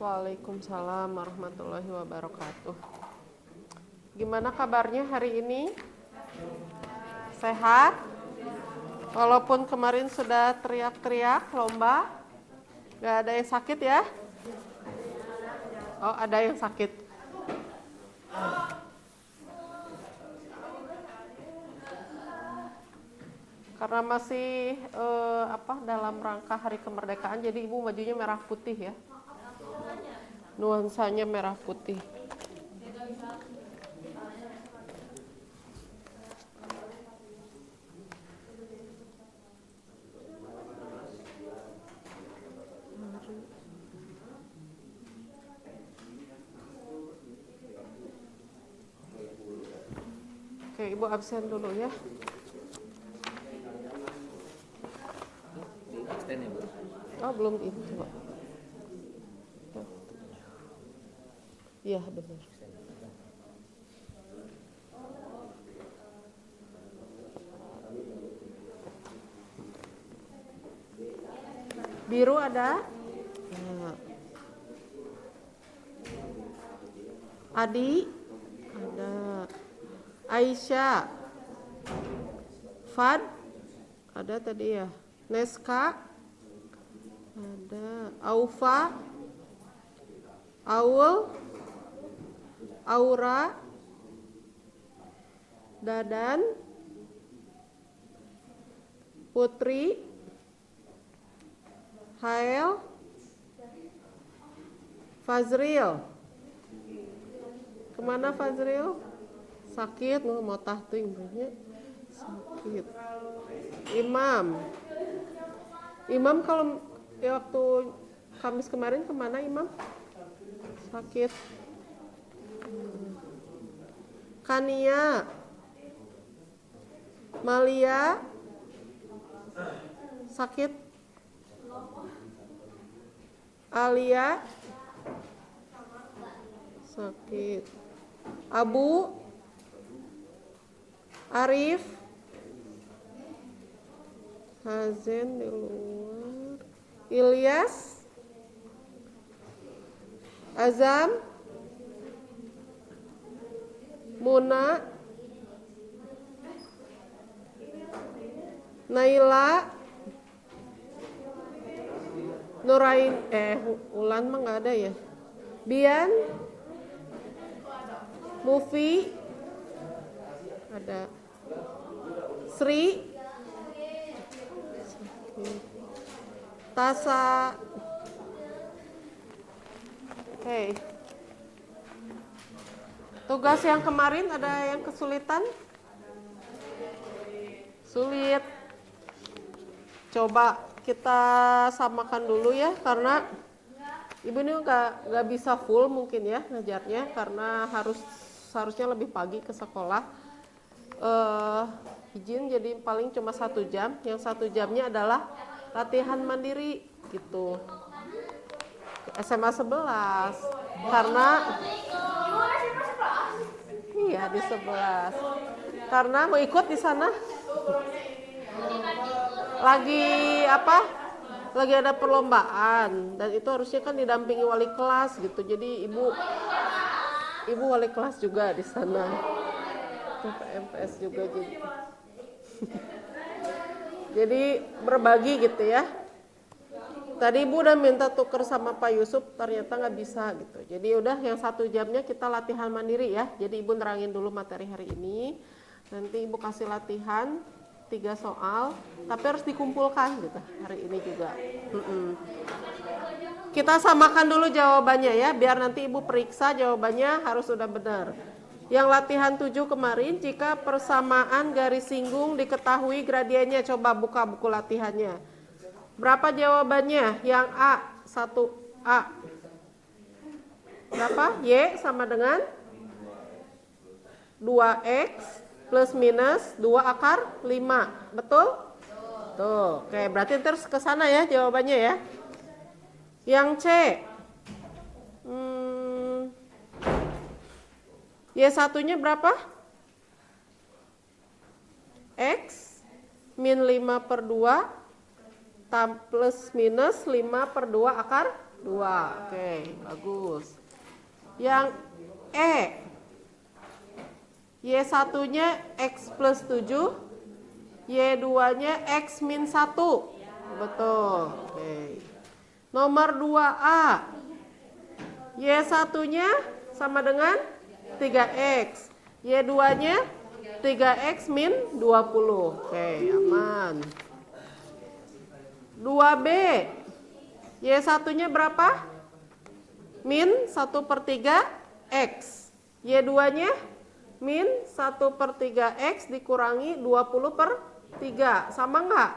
Waalaikumsalam warahmatullahi wabarakatuh. Gimana kabarnya hari ini? Sehat? Walaupun kemarin sudah teriak-teriak lomba, gak ada yang sakit ya? Oh, ada yang sakit. Karena masih dalam rangka hari kemerdekaan, jadi ibu bajunya merah putih ya. Nuansanya merah putih. Oke, ibu absen dulu ya. Oh, belum itu, coba. Iya, benar. Biru ada? Nah. Adi? Ada. Aisyah? Fad? Ada tadi ya. Neska? Ada. Aufa? Aul? Aura? Dadan? Putri? Hael? Fazril? Kemana Fazril? Sakit, mau tahting banyak. Sakit. Imam? Imam kalau waktu Kamis kemarin kemana Imam? Sakit. Kania? Malia? Sakit? Alia? Sakit. Abu? Arif? Hazen di luar. Ilyas? Azam? Muna? Naila? Nurain? Ulan mah nggak ada ya. Bian? Mufi? Ada. Sri? Tasa? Oke. Tugas yang kemarin ada yang kesulitan? Sulit. Coba kita samakan dulu ya, karena ibu ini nggak bisa full mungkin ya ngajarnya, karena harusnya lebih pagi ke sekolah. Izin jadi paling cuma 1 jam. Yang 1 jamnya adalah latihan mandiri gitu. SMA 11 karena iya di 11 karena mau ikut di sana lagi ada perlombaan, dan itu harusnya kan didampingi wali kelas gitu. Jadi ibu wali kelas juga di sana, PMPS juga jadi berbagi gitu ya. Tadi ibu udah minta tuker sama Pak Yusuf, ternyata nggak bisa gitu. Jadi udah yang 1 jamnya kita latihan mandiri ya. Jadi ibu nerangin dulu materi hari ini. Nanti ibu kasih latihan 3 soal, tapi harus dikumpulkan gitu hari ini juga. Kita samakan dulu jawabannya ya, biar nanti ibu periksa jawabannya harus sudah benar. Yang latihan 7 kemarin, jika persamaan garis singgung diketahui gradiennya, coba buka buku latihannya. Berapa jawabannya? Yang A, 1A. Berapa? Y sama dengan 2X plus minus 2 akar 5. Betul? Tuh, oke, berarti terus ke sana ya jawabannya ya. Yang C. Y1-nya berapa? X min 5/2 plus minus 5/2 akar 2. Oke, bagus. Yang E, Y1-nya X plus 7, Y2-nya X min 1. Betul. Oke. Nomor 2A, Y1-nya sama dengan 3X, Y2-nya 3X min 20. Oke, aman. 2B, Y1-nya berapa? Min 1/3 X. Y2-nya min 1/3 X dikurangi 20/3. Sama nggak?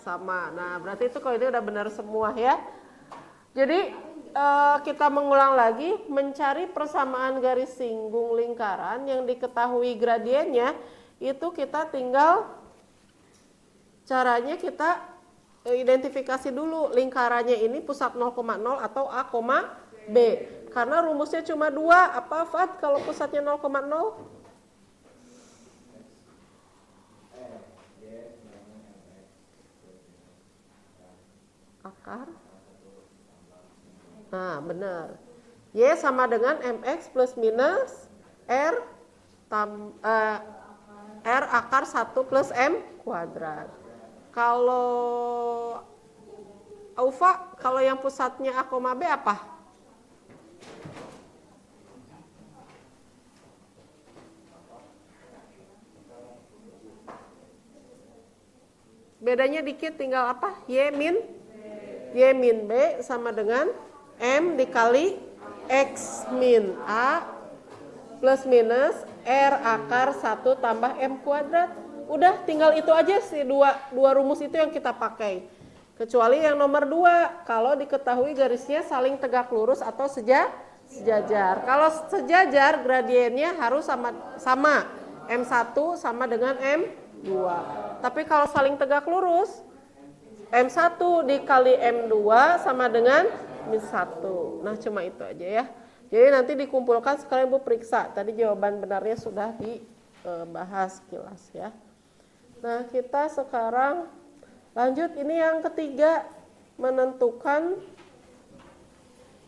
Sama. Nah, berarti itu kalau ini udah benar semua ya. Jadi kita mengulang lagi, mencari persamaan garis singgung lingkaran yang diketahui gradiennya, itu kita tinggal caranya kita identifikasi dulu lingkarannya ini pusat 0,0 atau A, B. Karena rumusnya cuma 2. Apa, Fat, kalau pusatnya 0,0? Akar. Nah, benar. Y sama dengan MX plus minus R akar 1 plus M kuadrat. Kalau Aufa, kalau yang pusatnya A, B apa? Bedanya dikit, tinggal apa? Y min B sama dengan M dikali X min A plus minus R akar 1 tambah M kuadrat. Udah, tinggal itu aja sih, dua rumus itu yang kita pakai. Kecuali yang nomor 2, kalau diketahui garisnya saling tegak lurus atau sejajar. Kalau sejajar, gradiennya harus sama. M1 sama dengan M2. Tapi kalau saling tegak lurus, M1 dikali M2 sama dengan min 1. Nah, cuma itu aja ya. Jadi nanti dikumpulkan sekalian Bu periksa. Tadi jawaban benarnya sudah dibahas kilas ya. Nah, kita sekarang lanjut, ini yang ketiga, menentukan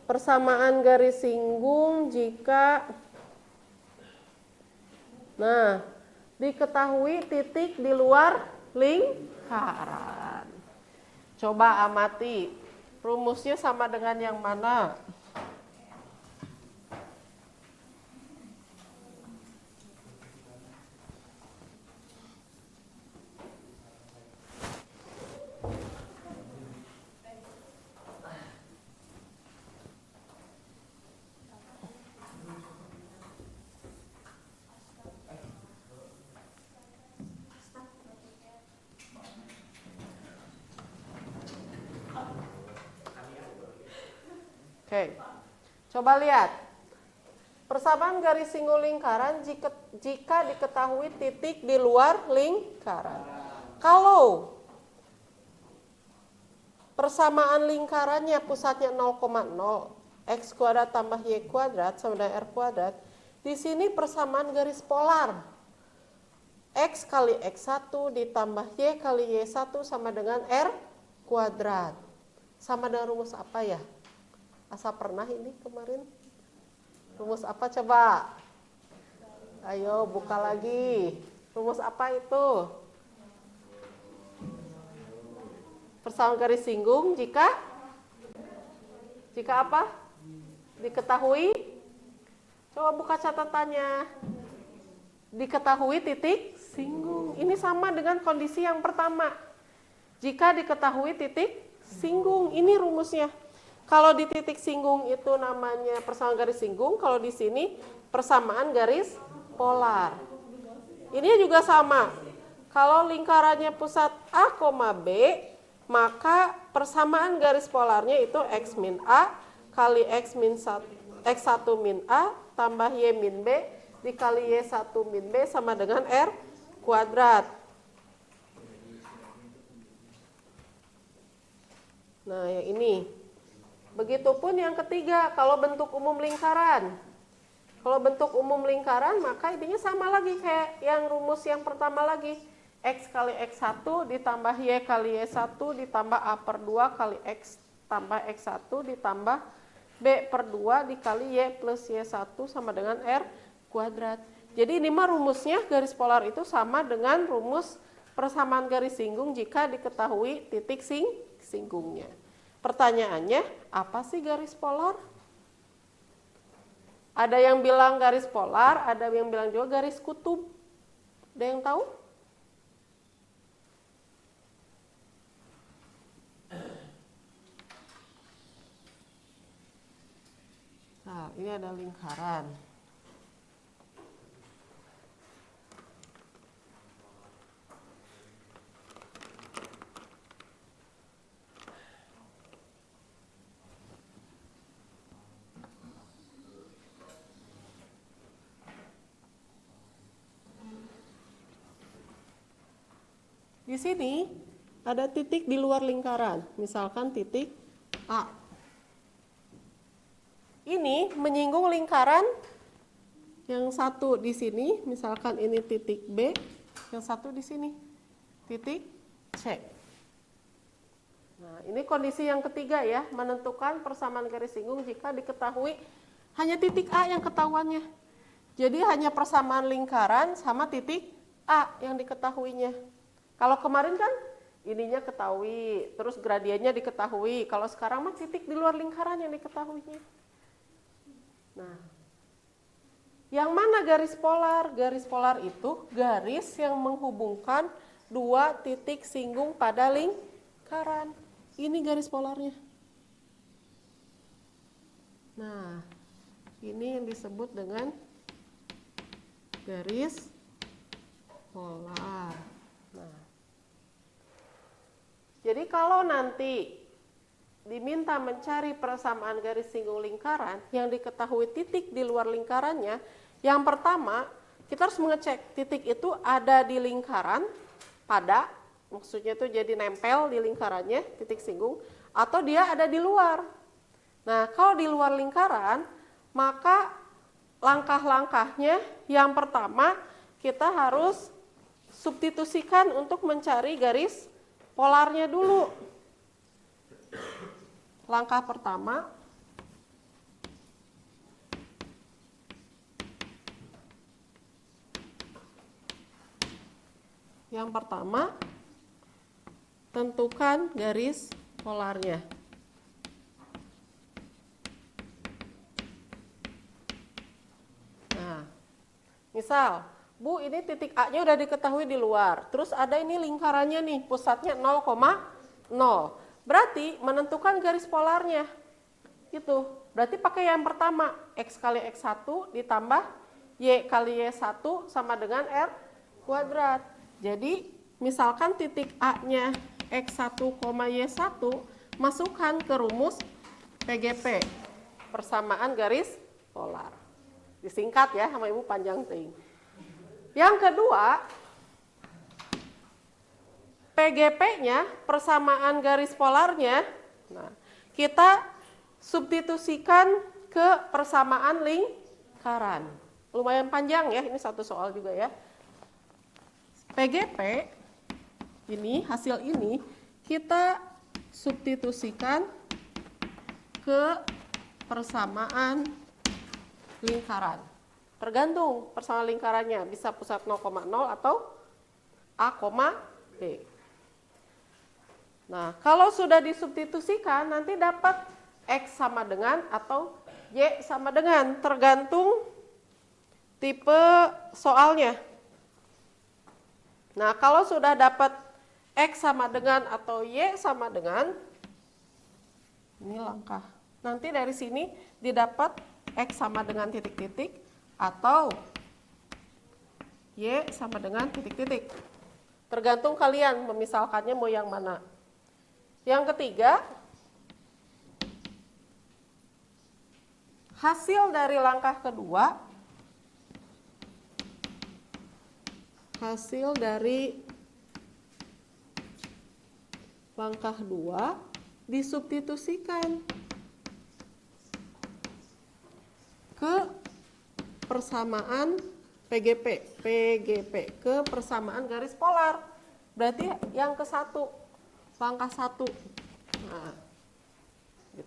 persamaan garis singgung jika diketahui titik di luar lingkaran. Coba amati, rumusnya sama dengan yang mana? Oke, coba lihat. Persamaan garis singgung lingkaran jika diketahui titik di luar lingkaran. Kalau persamaan lingkarannya pusatnya 0,0, X kuadrat tambah Y kuadrat sama dengan R kuadrat, di sini persamaan garis polar. X kali X1 ditambah Y kali Y1 sama dengan R kuadrat. Sama dengan rumus apa ya? Asa pernah ini kemarin? Rumus apa coba? Ayo buka lagi. Rumus apa itu? Persamaan garis singgung jika apa? Diketahui. Coba buka catatannya. Diketahui titik singgung. Ini sama dengan kondisi yang pertama. Jika diketahui titik singgung, ini rumusnya. Kalau di titik singgung itu namanya persamaan garis singgung, kalau di sini persamaan garis polar. Ini juga sama. Kalau lingkarannya pusat A, B, maka persamaan garis polarnya itu X min A kali X1 min A tambah Y min B dikali Y1 min B sama dengan R kuadrat. Nah, yang ini. Begitupun yang ketiga, kalau bentuk umum lingkaran. Kalau bentuk umum lingkaran, maka intinya sama lagi kayak yang rumus yang pertama lagi. X kali X1 ditambah Y kali Y1 ditambah A per 2 kali X tambah X1 ditambah B per 2 dikali Y plus Y1 sama dengan R kuadrat. Jadi ini mah rumusnya garis polar itu sama dengan rumus persamaan garis singgung jika diketahui titik singgungnya. Pertanyaannya, apa sih garis polar? Ada yang bilang garis polar, ada yang bilang juga garis kutub. Ada yang tahu? Nah, ini ada lingkaran. Di sini ada titik di luar lingkaran, misalkan titik A. Ini menyinggung lingkaran yang satu di sini, misalkan ini titik B, yang satu di sini, titik C. Nah, ini kondisi yang ketiga ya, menentukan persamaan garis singgung jika diketahui hanya titik A yang ketahuannya. Jadi hanya persamaan lingkaran sama titik A yang diketahuinya. Kalau kemarin kan ininya ketahui, terus gradiennya diketahui. Kalau sekarang mah titik di luar lingkaran yang diketahuinya. Nah, yang mana garis polar? Garis polar itu garis yang menghubungkan dua titik singgung pada lingkaran. Ini garis polarnya. Nah, ini yang disebut dengan garis polar. Nah, jadi kalau nanti diminta mencari persamaan garis singgung lingkaran yang diketahui titik di luar lingkarannya, yang pertama kita harus mengecek titik itu ada di lingkaran pada, maksudnya itu jadi nempel di lingkarannya titik singgung, atau dia ada di luar. Nah, kalau di luar lingkaran, maka langkah-langkahnya yang pertama kita harus substitusikan untuk mencari garis polarnya dulu. Langkah pertama, tentukan garis polarnya. Nah, misal Bu, ini titik A-nya udah diketahui di luar. Terus ada ini lingkarannya nih, pusatnya 0,0. Berarti menentukan garis polarnya. Gitu. Berarti pakai yang pertama, X kali X1 ditambah Y kali Y1 sama dengan R kuadrat. Jadi, misalkan titik A-nya X1, Y1, masukkan ke rumus PGP, persamaan garis polar. Disingkat ya sama Ibu panjang ting. Yang kedua, PGP-nya, persamaan garis polarnya, nah, kita substitusikan ke persamaan lingkaran. Lumayan panjang ya, ini satu soal juga ya. PGP, ini hasil ini, kita substitusikan ke persamaan lingkaran. Tergantung persamaan lingkarannya, bisa pusat 0,0 atau A, B. Nah, kalau sudah disubstitusikan, nanti dapat X sama dengan atau Y sama dengan, tergantung tipe soalnya. Nah, kalau sudah dapat X sama dengan atau Y sama dengan, ini langkah. Nanti dari sini didapat X sama dengan titik-titik, atau Y sama dengan titik-titik. Tergantung kalian memisalkannya mau yang mana. Yang ketiga, hasil dari langkah kedua, disubstitusikan ke persamaan PGP, ke persamaan garis polar. Berarti yang ke satu, langkah 1. Nah,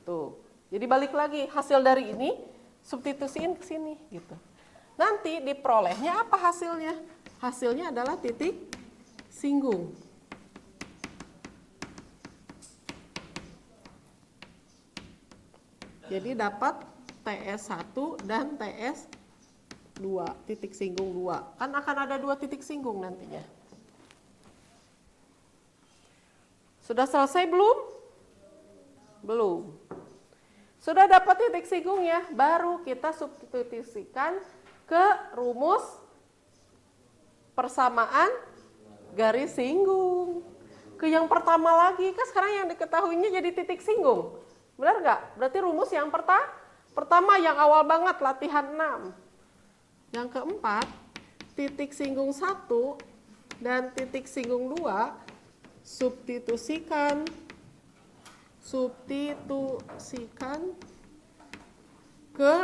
Tuh. Jadi balik lagi hasil dari ini substitusiin ke sini gitu. Nanti diperolehnya apa hasilnya? Hasilnya adalah titik singgung. Jadi dapat TS1 dan TS2, titik singgung 2. Kan akan ada 2 titik singgung nantinya. Sudah selesai belum? Belum. Sudah dapat titik singgungnya, baru kita substitusikan ke rumus persamaan garis singgung. Ke yang pertama lagi, kan sekarang yang diketahuinya jadi titik singgung. Benar nggak? Berarti rumus yang pertama yang awal banget, latihan 6. Yang keempat, titik singgung 1 dan titik singgung 2 substitusikan ke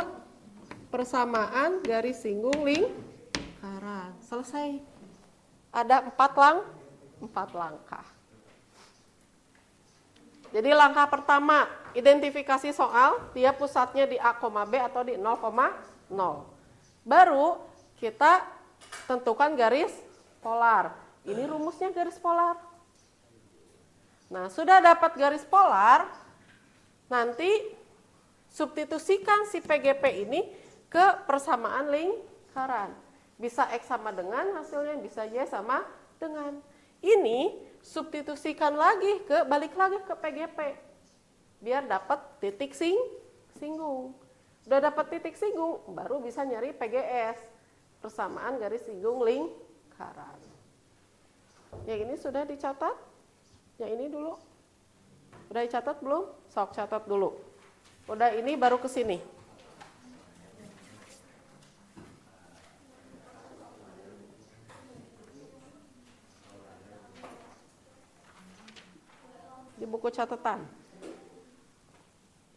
persamaan garis singgung lingkaran. Selesai. Ada 4 langkah. Jadi langkah pertama, identifikasi soal, dia pusatnya di A, B atau di 0,0. Baru kita tentukan garis polar. Ini rumusnya garis polar. Nah, sudah dapat garis polar, nanti substitusikan si PGP ini ke persamaan lingkaran. Bisa X sama dengan hasilnya, bisa Y sama dengan. Ini substitusikan lagi balik lagi ke PGP. Biar dapat titik singgung. Udah dapat titik singgung, baru bisa nyari PGS. Persamaan garis singgung lingkaran. Yang ini sudah dicatat? Yang ini dulu. Udah dicatat belum? Sok catat dulu. Udah ini baru ke sini. Di buku catatan.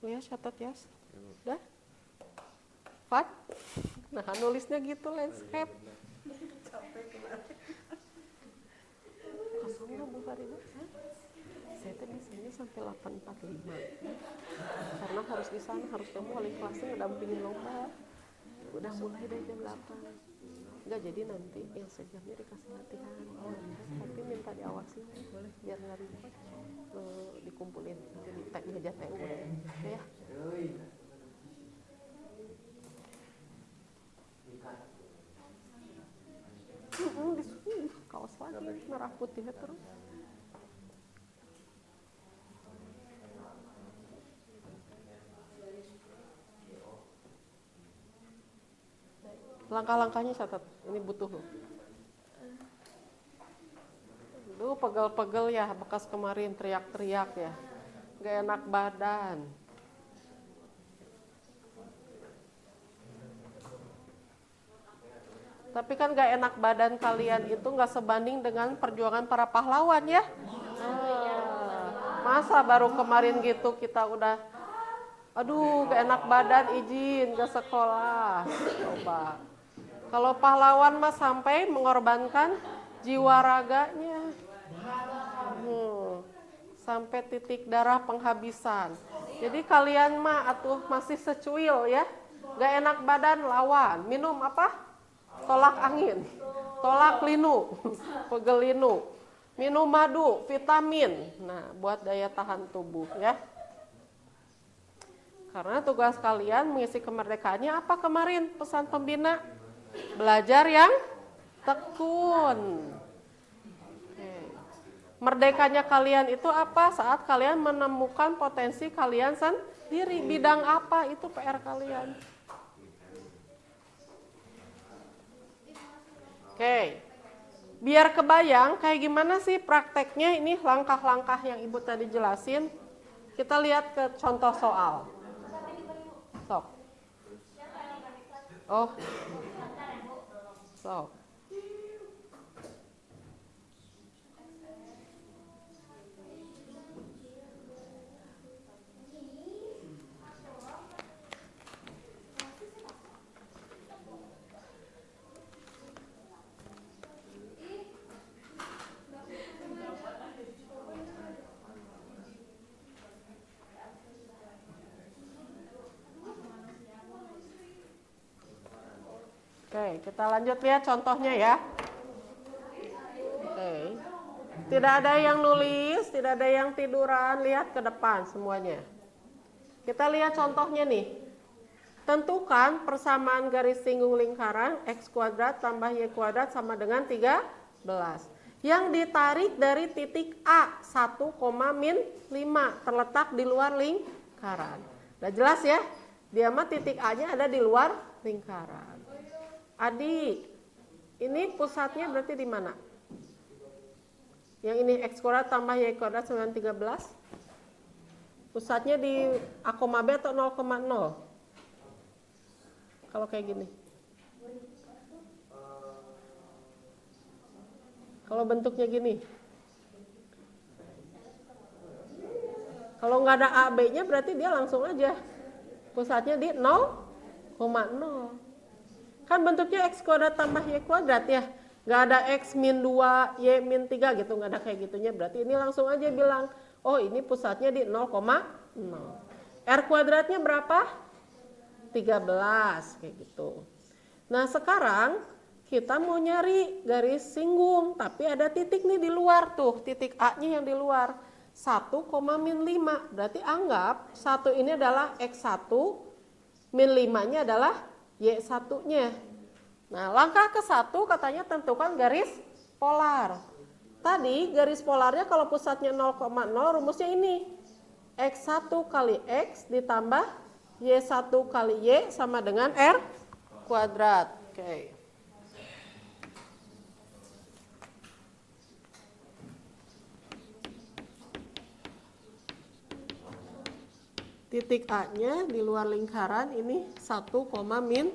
Ya, catat ya. Udah? Fat? Nah, nulisnya gitu landscape. Kosong nggak Bu Farida? Saya tadi biasanya sampai 8.45. Karena harus di sana, harus kamu wali kelasnya ngedampingin lomba. Udah mulai dari jam 8. Enggak, jadi nanti yang sejamnya dikasih latihan. Tapi minta diawasin biar nggak ribet. Dikumpulin nanti di meja TU ya. Disuruh kaos lagi merah putih terus. Langkah-langkahnya catat, ini butuh loh. Duh, pegel-pegel ya, bekas kemarin teriak-teriak ya. Gak enak badan. Tapi kan gak enak badan kalian itu gak sebanding dengan perjuangan para pahlawan ya. Masa baru kemarin gitu kita udah, aduh gak enak badan izin ke sekolah. Coba. Kalau pahlawan mah sampai mengorbankan jiwa raganya. Sampai titik darah penghabisan. Jadi kalian mah atuh masih secuil ya. Gak enak badan lawan. Minum apa? Tolak angin. Tolak linu. Pegelinu. Minum madu, vitamin. Nah, buat daya tahan tubuh ya. Karena tugas kalian mengisi kemerdekaannya apa kemarin? Pesan pembina. Belajar yang tekun. Merdekanya kalian itu apa? Saat kalian menemukan potensi kalian sendiri. Bidang apa itu PR kalian. Oke. Biar kebayang kayak gimana sih prakteknya, ini langkah-langkah yang Ibu tadi jelasin. Kita lihat ke contoh soal. Sok. Oh. Sok. Oke, kita lanjut lihat contohnya ya. Oke. Tidak ada yang nulis, tidak ada yang tiduran, lihat ke depan semuanya. Kita lihat contohnya nih. Tentukan persamaan garis singgung lingkaran x kuadrat tambah y kuadrat sama dengan 13. Yang ditarik dari titik A 1, min 5 terletak di luar lingkaran. Udah jelas ya? Dia mah titik A-nya ada di luar lingkaran. Adi, ini pusatnya berarti di mana? Yang ini x kuadrat tambah y kuadrat sama dengan 13. Pusatnya di A, B atau 0,0? Kalau kayak gini. Kalau bentuknya gini. Kalau nggak ada A, B-nya berarti dia langsung aja. Pusatnya di 0,0. Kan bentuknya x kuadrat tambah y kuadrat ya. Nggak ada x min 2, y min 3 gitu. Nggak ada kayak gitunya. Berarti ini langsung aja bilang, oh ini pusatnya di 0,0. R kuadratnya berapa? 13 kayak gitu. Nah sekarang kita mau nyari garis singgung, tapi ada titik nih di luar tuh, titik A-nya yang di luar. 1, min 5. Berarti anggap 1 ini adalah x1, min 5-nya adalah y1-nya. Nah langkah ke-1 katanya tentukan garis polar. Tadi garis polarnya kalau pusatnya 0,0 rumusnya ini. X1 kali X ditambah Y1 kali Y sama dengan R kuadrat. Oke. Titik A-nya di luar lingkaran ini 1, min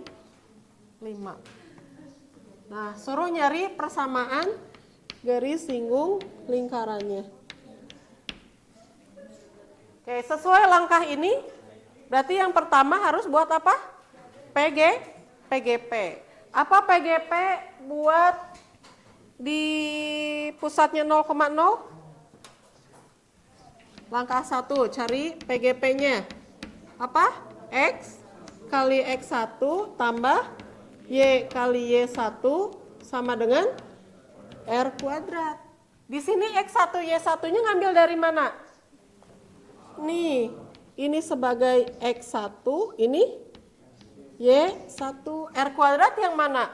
5. Nah, suruh nyari persamaan garis singgung lingkarannya. Oke, sesuai langkah ini, berarti yang pertama harus buat apa? PGP. Apa PGP buat di pusatnya 0,0? Langkah 1, cari PGP-nya. Apa? X kali X1 tambah Y kali Y1 sama dengan R kuadrat. Di sini X1, Y1-nya ngambil dari mana? Nih, ini sebagai X1, ini Y1. R kuadrat yang mana?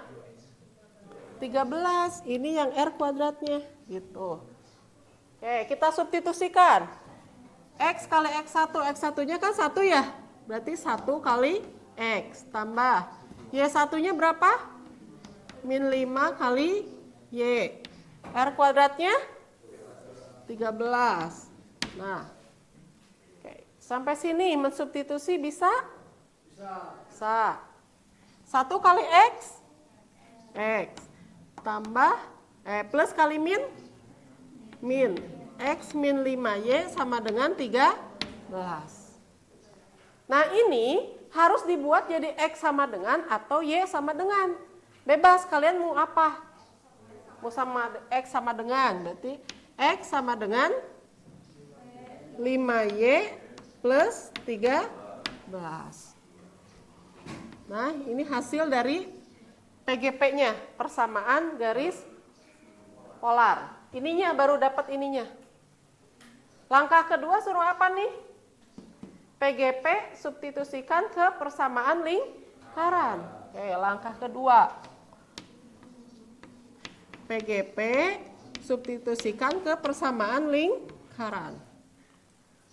13, ini yang R kuadratnya. Gitu. Oke, kita substitusikan. X kali X1, X1-nya kan 1 ya? Berarti 1 kali X tambah. Y1-nya berapa? Min 5 kali Y. R kuadratnya 13. Nah, oke. Sampai sini mensubstitusi bisa? Bisa. 1 kali X, X. Tambah, plus kali min, X min 5Y sama dengan 13. Nah ini harus dibuat jadi X sama dengan atau Y sama dengan. Bebas, kalian mau apa? Mau sama X sama dengan, berarti X sama dengan 5Y plus 13. Nah ini hasil dari PGP-nya, persamaan garis polar. Ininya baru dapat ininya. Langkah kedua suruh apa nih? PGP substitusikan ke persamaan lingkaran. Oke, langkah kedua. PGP substitusikan ke persamaan lingkaran.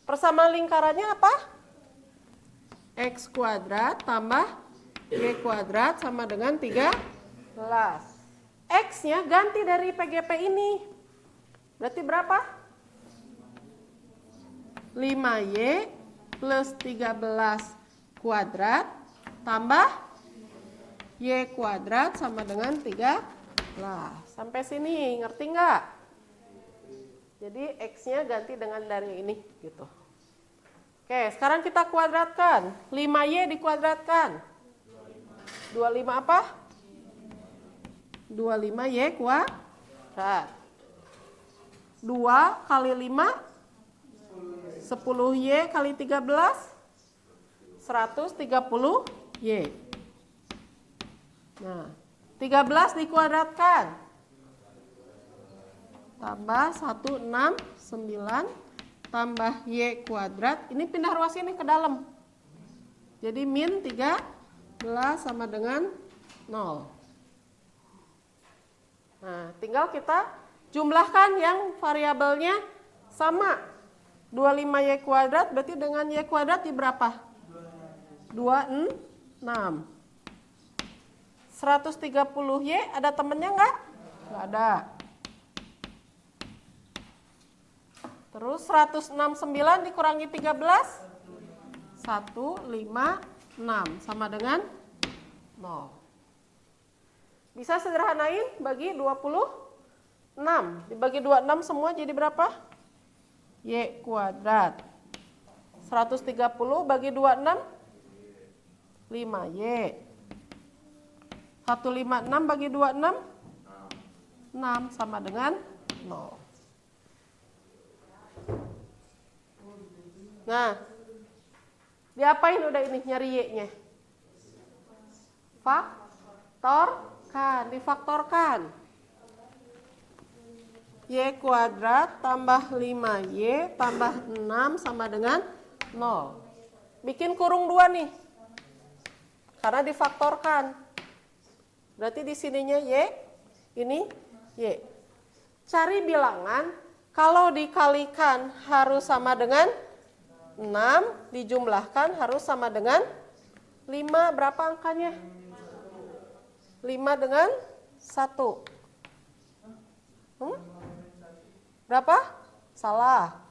Persamaan lingkarannya apa? X kuadrat tambah Y kuadrat sama dengan 13. X-nya ganti dari PGP ini. Berarti berapa? 5Y plus 13 kuadrat tambah Y kuadrat sama dengan 13. Sampai sini ngerti nggak? Jadi X-nya ganti dengan dari ini gitu. Oke, sekarang kita kuadratkan. 5Y dikuadratkan. 25 apa? 25Y kuadrat. 2 kali 5 10Y kali 13 130Y. Nah, 13 dikuadratkan. Tambah 1, 6, 9. Tambah Y kuadrat. Ini pindah ruas ini ke dalam. Jadi min 13 sama dengan 0. Nah, tinggal kita jumlahkan yang variabelnya sama. 25Y kuadrat berarti dengan Y kuadrat di berapa? 26. 130Y ada temennya nggak? Nggak ada. Terus 169 dikurangi 13? 156 sama dengan 0. Bisa sederhanain bagi 26. Dibagi 26 semua jadi berapa? Y kuadrat. 130 bagi 26? 5Y. 156 bagi 26? 6 sama dengan 0. Nah, diapain udah ini nyari Y-nya? Faktorkan, difaktorkan. Y kuadrat tambah 5Y tambah 6 sama dengan 0. Bikin kurung 2 nih. Karena difaktorkan. Berarti di sininya Y, ini Y. Cari bilangan, kalau dikalikan harus sama dengan 6, dijumlahkan harus sama dengan 5. Berapa angkanya? 5 dengan 1. Berapa? Salah.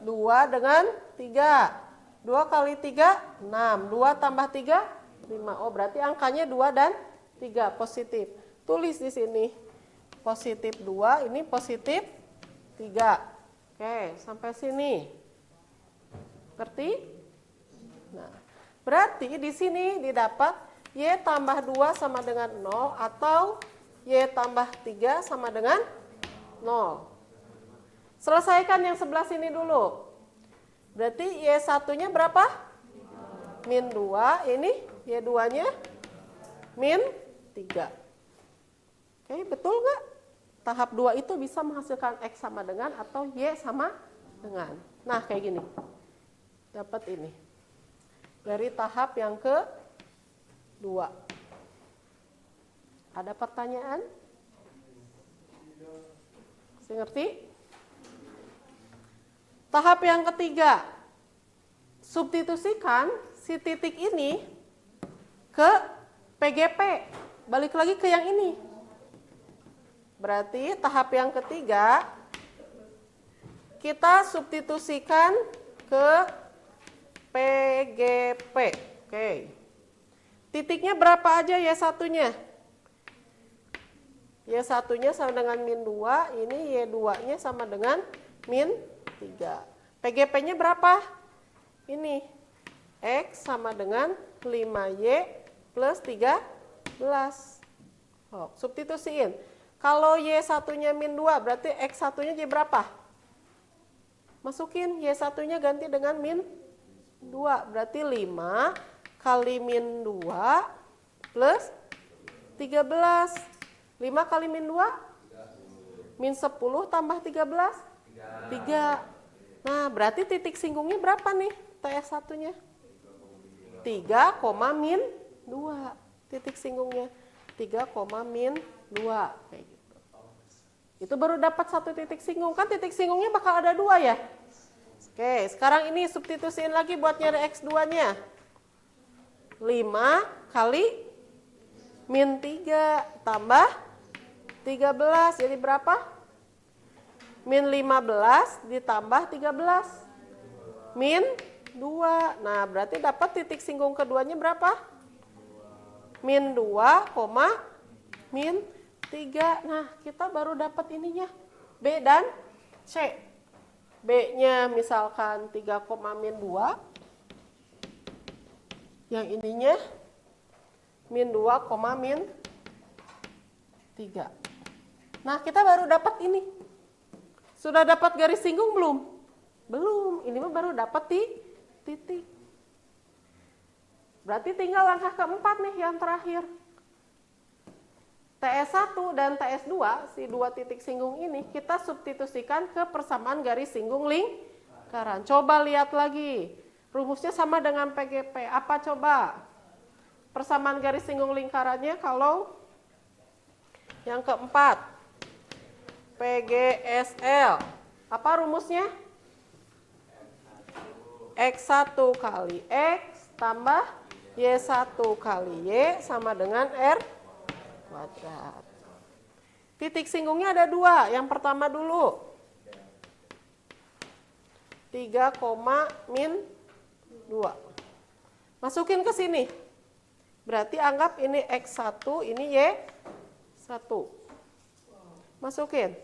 2 dengan 3. 2 kali 3, 6. 2 tambah 3, 5. Oh, berarti angkanya 2 dan 3, positif. Tulis di sini. Positif 2, ini positif 3. Oke, sampai sini. Ngerti? Nah, berarti di sini didapat Y tambah 2 sama dengan 0 atau Y tambah 3 sama dengan 0. Selesaikan yang sebelah sini dulu. Berarti Y1-nya berapa? Min 2, ini Y2-nya min 3. Oke, betul nggak? Tahap 2 itu bisa menghasilkan X sama dengan atau Y sama dengan. Nah, kayak gini. Dapat ini. Dari tahap yang ke-2. Ada pertanyaan? Masih ngerti? Tahap yang ketiga. Substitusikan si titik ini ke PGP. Balik lagi ke yang ini. Berarti tahap yang ketiga kita substitusikan ke PGP. Oke. Titiknya berapa aja ya satunya? Y1-nya sama dengan min 2, ini Y2-nya sama dengan min 3. PGP-nya berapa? Ini. X sama dengan 5Y plus 13. Oh, substitusiin. Kalau Y1-nya min 2, berarti X1-nya jadi berapa? Masukin Y1-nya ganti dengan min 2. Berarti 5 kali min 2 plus 13. 5 kali min 2? Min 10 tambah 13? 3. Nah, berarti titik singgungnya berapa nih TS1-nya? 3, min 2. Titik singgungnya 3, min 2. Kayak gitu. Itu baru dapat satu titik singgung. Kan titik singgungnya bakal ada 2 ya? Oke, sekarang ini substitusiin lagi buat nyari X2-nya. 5 kali min 3 tambah 13. Jadi berapa? Min 15 ditambah 13. Min 2. Nah, berarti dapat titik singgung keduanya berapa? Min 2, min 3. Nah, kita baru dapat ininya. B dan C. B-nya misalkan 3, min 2. Yang ininya min 2, min 3. Nah, kita baru dapat ini. Sudah dapat garis singgung belum? Belum. Ini mah baru dapat di titik. Berarti tinggal langkah keempat nih yang terakhir. TS1 dan TS2, si dua titik singgung ini, kita substitusikan ke persamaan garis singgung lingkaran. Coba lihat lagi. Rumusnya sama dengan PGP. Apa coba? Persamaan garis singgung lingkarannya kalau yang keempat. PGSL. Apa rumusnya? X1 kali X tambah Y1 kali Y sama dengan R kuadrat. Titik singgungnya ada dua. Yang pertama dulu. 3, min 2. Masukin ke sini. Berarti anggap ini X1, ini Y1. Masukin.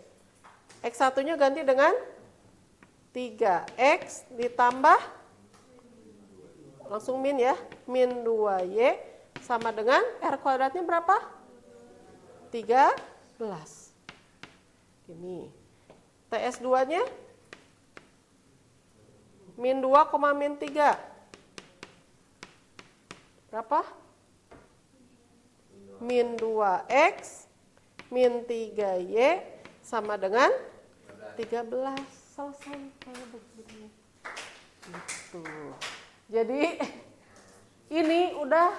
X1-nya ganti dengan 3X ditambah, langsung min ya, min 2Y sama dengan R kuadratnya berapa? 13. Ini. TS2-nya min 2, min 3. Berapa? Min 2X, min 3Y sama dengan 13. Selesai kayak begini. Gitu. Jadi ini udah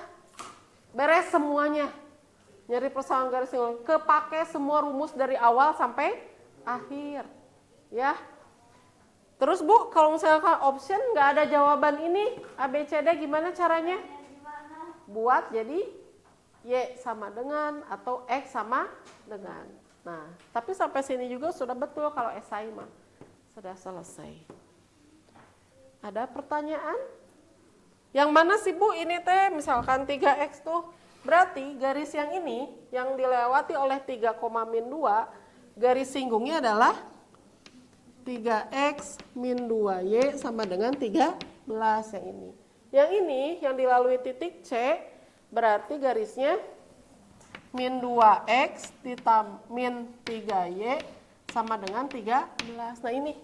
beres semuanya. Nyari persamaan garis singgung. Kepake semua rumus dari awal sampai akhir. Ya. Terus Bu, kalau misalkan option nggak ada jawaban ini, ABCD gimana caranya? Buat jadi Y sama dengan atau X sama dengan. Nah, tapi sampai sini juga sudah betul kalau esai mah. Sudah selesai. Ada pertanyaan? Yang mana sih Bu ini teh? Misalkan 3X tuh. Berarti garis yang ini yang dilewati oleh 3, min 2, garis singgungnya adalah 3X min 2Y sama dengan 13 yang ini. Yang ini yang dilalui titik C berarti garisnya min 2X ditambah min 3Y sama dengan 13. Nah ini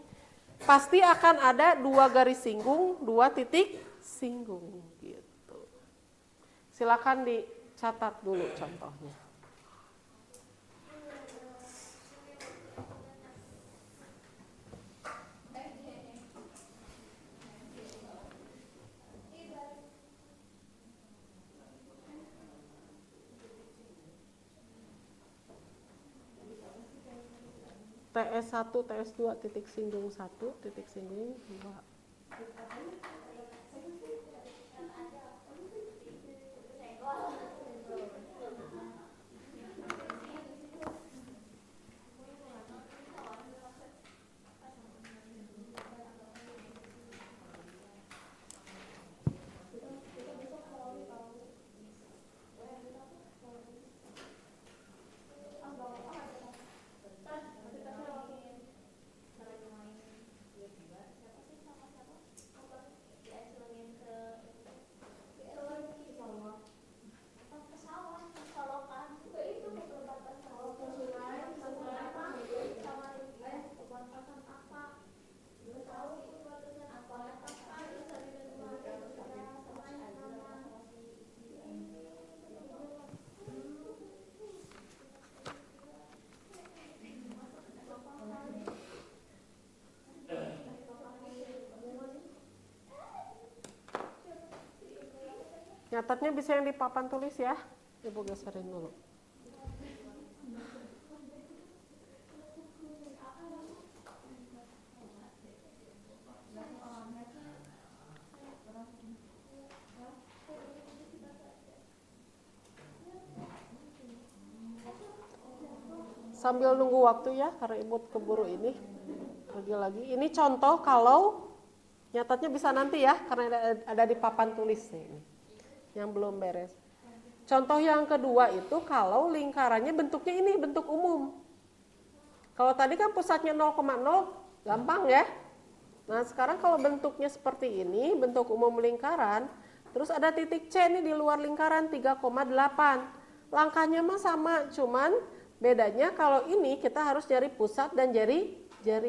pasti akan ada dua garis singgung, dua titik singgung gitu. Silakan dicatat dulu contohnya. TS1, TS2 titik singgung 1, titik singgung 2. Nyatatnya bisa yang di papan tulis ya. Ibu geserin dulu. Sambil nunggu waktu ya, karena ibu keburu ini. Lagi-lagi. Ini contoh kalau nyatatnya bisa nanti ya, karena ada di papan tulis nih. Yang belum beres. Contoh yang kedua itu kalau lingkarannya bentuknya ini, bentuk umum. Kalau tadi kan pusatnya 0,0, gampang ya. Nah sekarang kalau bentuknya seperti ini, bentuk umum lingkaran, terus ada titik C nih di luar lingkaran 3,8. Langkahnya mah sama, cuman bedanya kalau ini kita harus cari pusat dan jari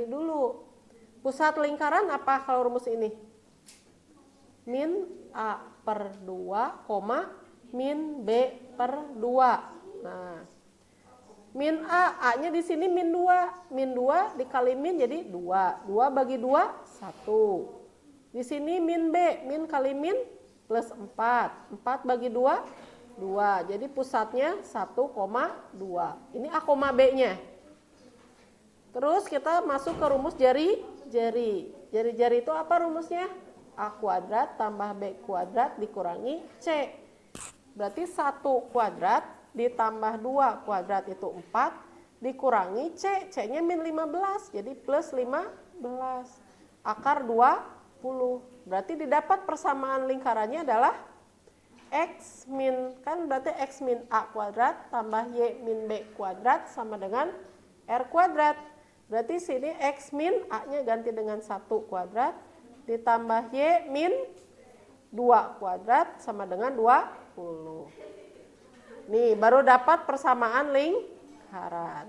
dulu. Pusat lingkaran apa kalau rumus ini? min A per 2, min B per 2. Nah, min A-nya di sini min 2. Min 2 dikali min jadi 2. 2 bagi 2, 1. Di sini min B, min kali min plus 4. 4 bagi 2, 2. Jadi pusatnya 1,2. Ini A, B-nya. Terus kita masuk ke rumus jari-jari. Jari-jari itu apa rumusnya? A kuadrat tambah B kuadrat dikurangi C. Berarti 1 kuadrat ditambah 2 kuadrat itu 4 dikurangi C. C-nya min 15 jadi plus 15. Akar 20. Berarti didapat persamaan lingkarannya adalah X min, kan berarti X min A kuadrat tambah Y min B kuadrat sama dengan R kuadrat. Berarti sini X min A-nya ganti dengan 1 kuadrat ditambah Y min 2 kuadrat sama dengan 20. Nih baru dapat persamaan lingkaran.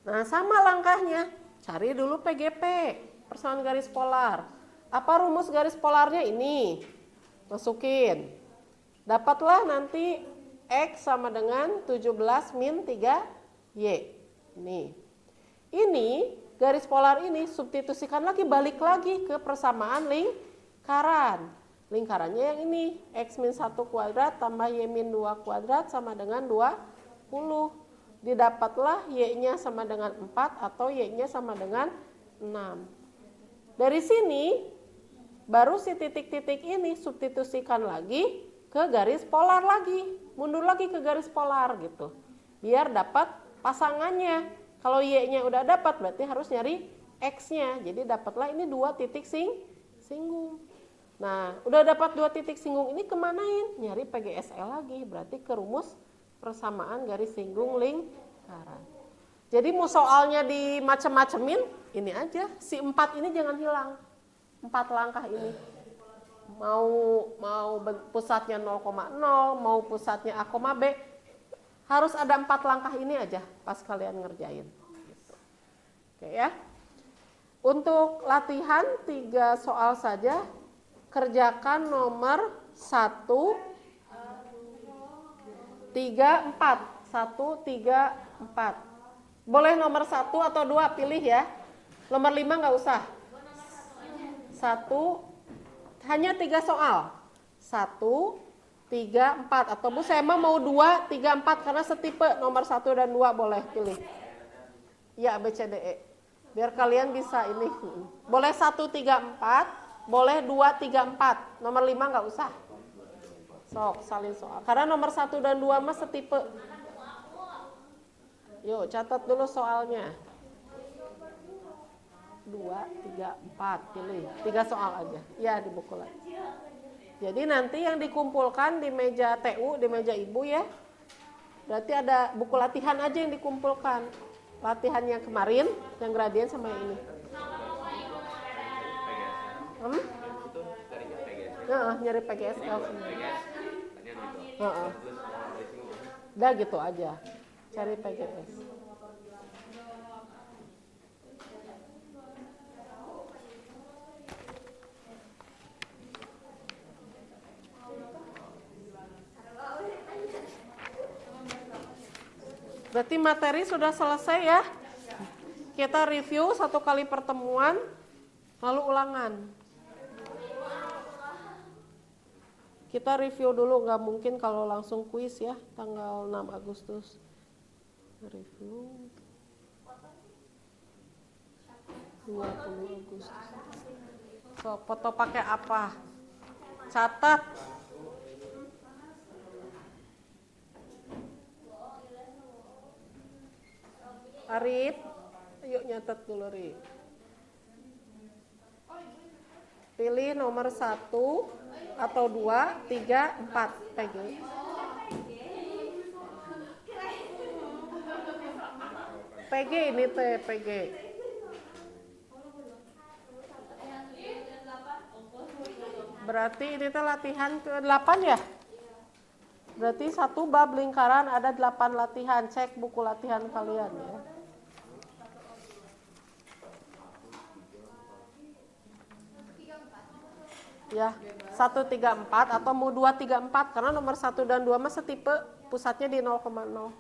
Nah sama langkahnya, cari dulu PGP, persamaan garis polar. Apa rumus garis polarnya ini? Masukin. Dapatlah nanti X sama dengan 17 min 3Y. Nih. Ini garis polar ini substitusikan lagi, balik lagi ke persamaan lingkaran. Lingkarannya yang ini, X min 1 kuadrat tambah Y min 2 kuadrat sama dengan 20. Didapatlah Y-nya sama dengan 4 atau Y-nya sama dengan 6. Dari sini, baru si titik-titik ini substitusikan lagi ke garis polar lagi. Mundur lagi ke garis polar gitu. Biar dapat pasangannya. Kalau Y-nya udah dapat berarti harus nyari X-nya. Jadi dapatlah ini 2 titik singgung. Nah, udah dapat 2 titik singgung ini kemanain? Nyari PGSL lagi. Berarti ke rumus persamaan garis singgung lingkaran. Jadi mau soalnya di macem-macemin, ini aja. Si 4 ini jangan hilang. 4 langkah ini. Mau pusatnya 0,0, mau pusatnya A, B. Harus ada 4 langkah ini aja pas kalian ngerjain. Gitu. Oke ya. Untuk latihan 3 soal saja. Kerjakan nomor 1, 3, 4. 1, 3, 4. Boleh nomor 1 atau 2 pilih ya. Nomor 5 nggak usah. 1, hanya 3 soal. 1, 3, 4. Atau Bu saya mau 2, 3, 4 karena setipe nomor 1 dan 2 boleh pilih. Ya B, C, D, E. Biar kalian bisa ini. Boleh 1, 3, 4. Boleh 2, 3, 4. Nomor 5 nggak usah. Sok salin soal. Karena nomor 1 dan 2 mah setipe. Yuk catat dulu soalnya. 2, 3, 4 pilih. 3 soal aja. Ya di buku lagi. Jadi nanti yang dikumpulkan di meja TU, di meja ibu ya. Berarti ada buku latihan aja yang dikumpulkan. Latihan yang kemarin, yang gradien sama yang ini. Nyari PGSL semua. Udah gitu aja. Cari PGS. Berarti materi sudah selesai ya. Kita review 1 kali pertemuan, lalu ulangan. Kita review dulu, nggak mungkin kalau langsung kuis ya, tanggal 6 Agustus. Review 20 Agustus. So, foto pakai apa? Catat. Arif, yuk nyatet dulu Arif. Pilih nomor 1 atau 2, 3, 4 PG. PG ini teh PG. Berarti ini teh latihan ke-8 ya? Berarti 1 bab lingkaran ada 8 latihan. Cek buku latihan kalian ya. Ya, 134 atau mau 234 karena nomor 1 dan 2 mah setipe, pusatnya di 0,0.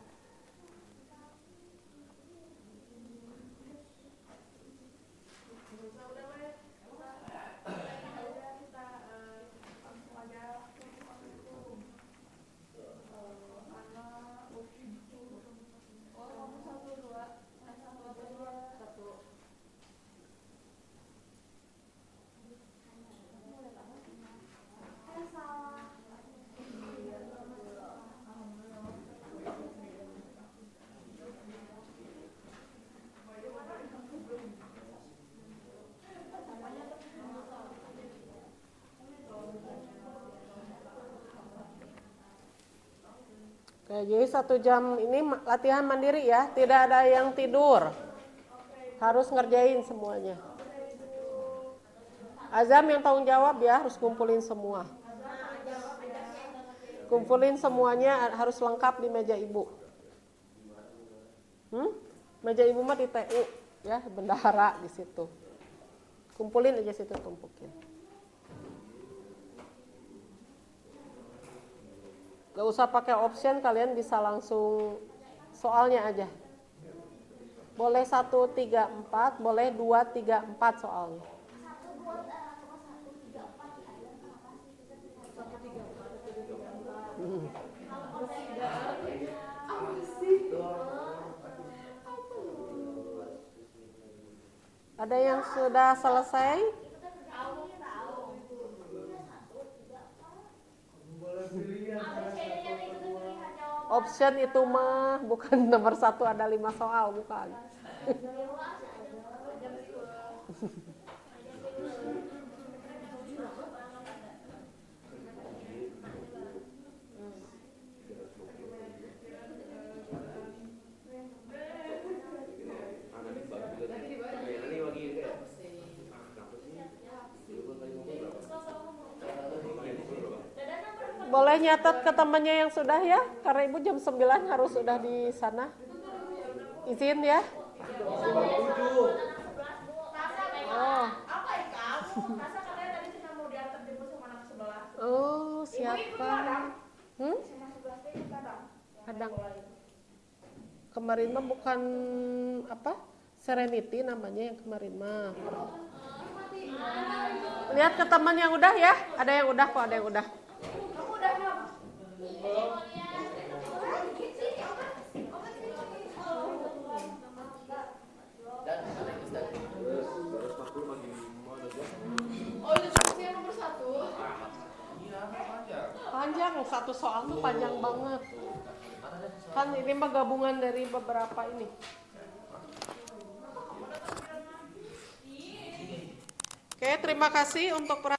Oke, jadi 1 jam ini latihan mandiri ya, tidak ada yang tidur. Harus ngerjain semuanya. Azam yang tanggung jawab ya, harus kumpulin semua. Kumpulin semuanya harus lengkap di meja ibu. Meja ibu mah di TU ya, bendahara di situ. Kumpulin aja situ, tumpukin. Gak usah pakai option, kalian bisa langsung soalnya aja. Boleh 1, 3, 4, boleh 2, 3, 4 soalnya. Ada yang sudah selesai? Option itu mah bukan nomor 1 ada 5 soal, bukan. Boleh nyatat ke temannya yang sudah ya, karena ibu jam 9 harus sudah di sana. Izin ya. Oh, siapa? Kadang. Kemarin mah bukan apa? Serenity namanya yang kemarin mah. Lihat ke teman yang udah ya. Ada yang udah kok, ada yang udah. Panjang, 1 soal tuh panjang banget. Kan ini mah gabungan dari beberapa ini. Oke, terima kasih untuk